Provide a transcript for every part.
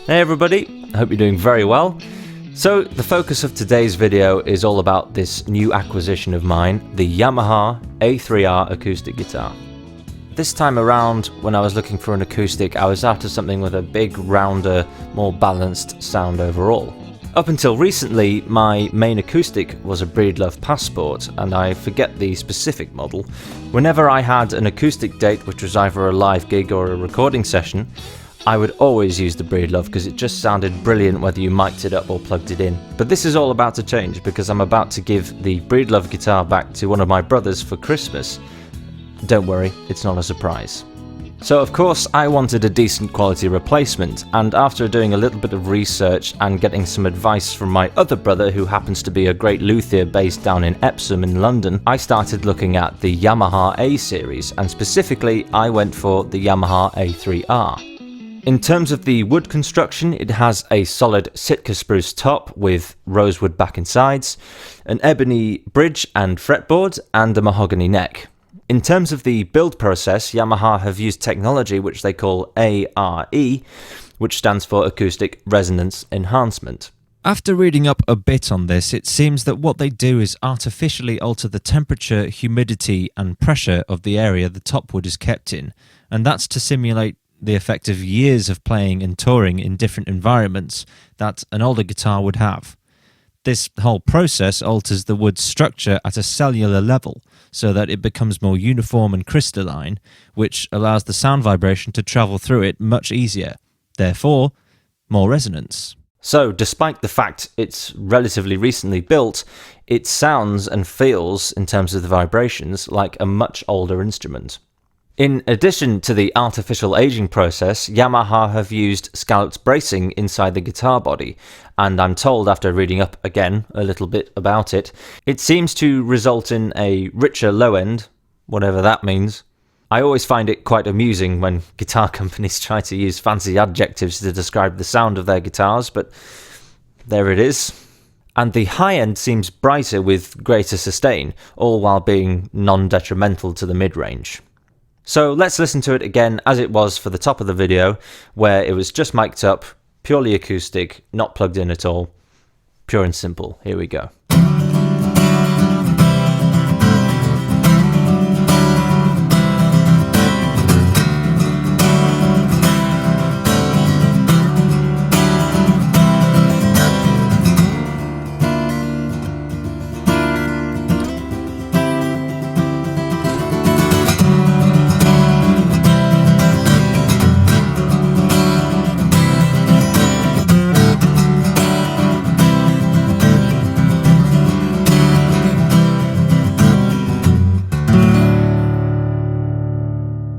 Hey everybody, I hope you're doing very well. So the focus of today's video is all about this new acquisition of mine, the Yamaha A3R acoustic guitar. This time around, when I was looking for an acoustic, I was after something with a big, rounder, more balanced sound overall. Up until recently, my main acoustic was a Breedlove Passport, and I forget the specific model. Whenever I had an acoustic date, which was either a live gig or a recording session, I would always use the Breedlove because it just sounded brilliant whether you mic'd it up or plugged it in. But this is all about to change because I'm about to give the Breedlove guitar back to one of my brothers for Christmas. Don't worry, it's not a surprise. So of course I wanted a decent quality replacement, and after doing a little bit of research and getting some advice from my other brother who happens to be a great luthier based down in Epsom in London, I started looking at the Yamaha A series, and specifically I went for the Yamaha A3R. In terms of the wood construction, it has a solid Sitka spruce top with rosewood back and sides, an ebony bridge and fretboard, and a mahogany neck. In terms of the build process, Yamaha have used technology which they call ARE, which stands for Acoustic Resonance Enhancement. After reading up a bit on this, it seems that what they do is artificially alter the temperature, humidity, and pressure of the area the top wood is kept in, and that's to simulate the effect of years of playing and touring in different environments that an older guitar would have. This whole process alters the wood's structure at a cellular level so that it becomes more uniform and crystalline, which allows the sound vibration to travel through it much easier, therefore more resonance. So despite the fact it's relatively recently built, it sounds and feels, in terms of the vibrations, like a much older instrument. In addition to the artificial aging process, Yamaha have used Scallop Bracing inside the guitar body, and I'm told after reading up again a little bit about it, it seems to result in a richer low end, whatever that means. I always find it quite amusing when guitar companies try to use fancy adjectives to describe the sound of their guitars, but there it is. And the high end seems brighter with greater sustain, all while being non-detrimental to the mid-range. So let's listen to it again as it was for the top of the video, where it was just mic'd up, purely acoustic, not plugged in at all. Pure and simple. Here we go.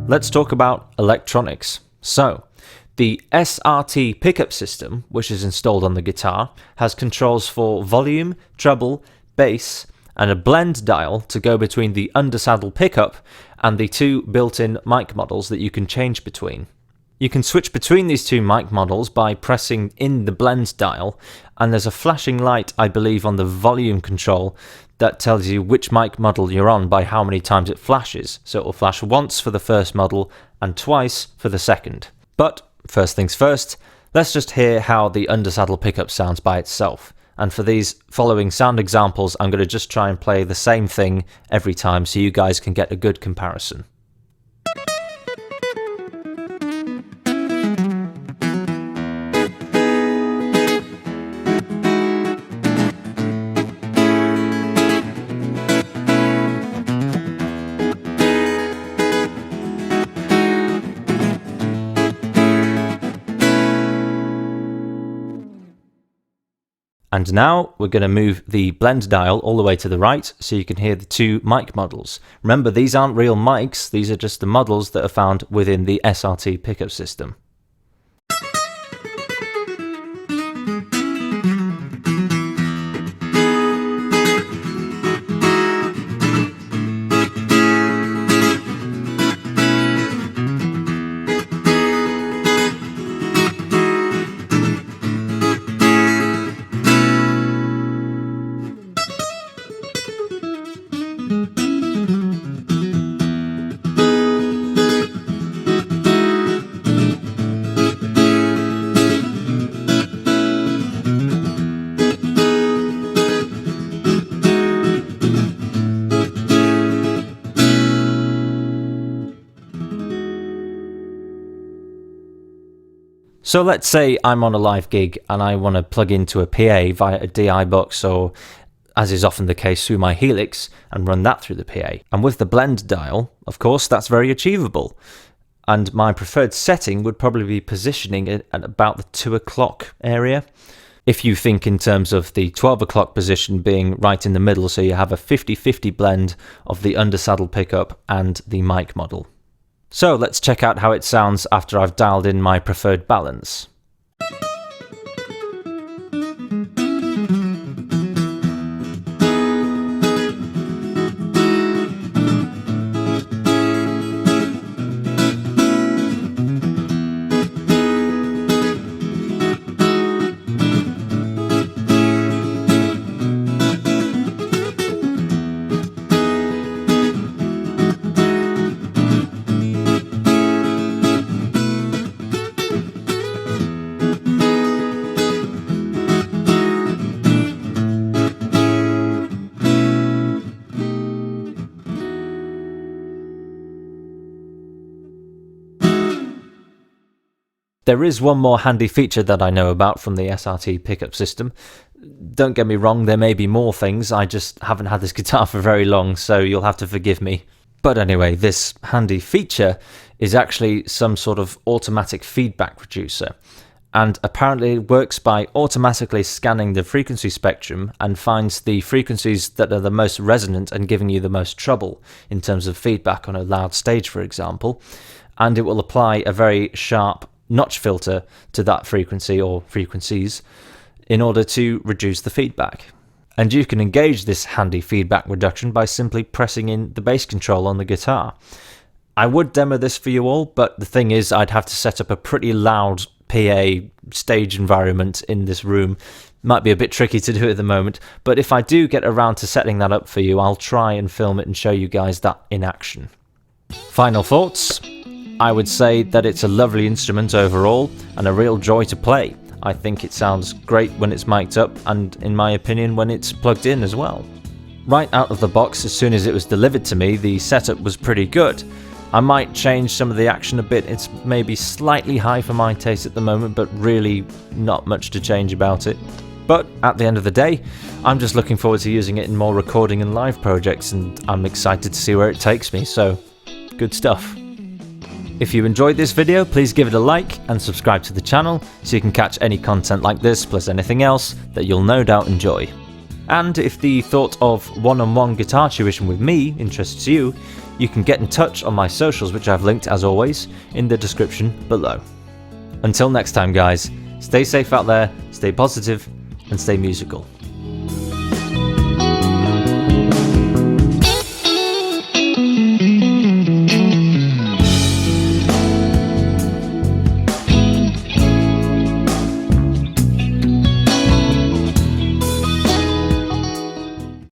Let's talk about electronics. So, the SRT pickup system, which is installed on the guitar, has controls for volume, treble, bass, and a blend dial to go between the undersaddle pickup and the two built-in mic models that you can change between. You can switch between these two mic models by pressing in the blend dial, and there's a flashing light, I believe, on the volume control that tells you which mic model you're on by how many times it flashes. So it will flash once for the first model and twice for the second. But first things first, let's just hear how the undersaddle pickup sounds by itself. And for these following sound examples, I'm going to just try and play the same thing every time so you guys can get a good comparison. And now we're going to move the blend dial all the way to the right so you can hear the two mic models. Remember, these aren't real mics, these are just the models that are found within the SRT pickup system. So let's say I'm on a live gig and I want to plug into a PA via a DI box, or as is often the case through my Helix, and run that through the PA. And with the blend dial, of course, that's very achievable. And my preferred setting would probably be positioning it at about the 2 o'clock area. If you think in terms of the 12 o'clock position being right in the middle, so you have a 50-50 blend of the undersaddle pickup and the mic model. So let's check out how it sounds after I've dialed in my preferred balance. There is one more handy feature that I know about from the SRT pickup system. Don't get me wrong, there may be more things, I just haven't had this guitar for very long, so you'll have to forgive me. But anyway, this handy feature is actually some sort of automatic feedback reducer, and apparently it works by automatically scanning the frequency spectrum and finds the frequencies that are the most resonant and giving you the most trouble in terms of feedback on a loud stage, for example, and it will apply a very sharp notch filter to that frequency or frequencies in order to reduce the feedback. And you can engage this handy feedback reduction by simply pressing in the bass control on the guitar. I would demo this for you all, but the thing is I'd have to set up a pretty loud PA stage environment in this room. Might be a bit tricky to do at the moment, but if I do get around to setting that up for you, I'll try and film it and show you guys that in action. Final thoughts? I would say that it's a lovely instrument overall and a real joy to play. I think it sounds great when it's mic'd up and, in my opinion, when it's plugged in as well. Right out of the box, as soon as it was delivered to me, the setup was pretty good. I might change some of the action a bit. It's maybe slightly high for my taste at the moment, but really not much to change about it. But at the end of the day, I'm just looking forward to using it in more recording and live projects, and I'm excited to see where it takes me, so good stuff. If you enjoyed this video, please give it a like and subscribe to the channel so you can catch any content like this plus anything else that you'll no doubt enjoy. And if the thought of one-on-one guitar tuition with me interests you, you can get in touch on my socials, which I've linked as always in the description below. Until next time guys, stay safe out there, stay positive and stay musical.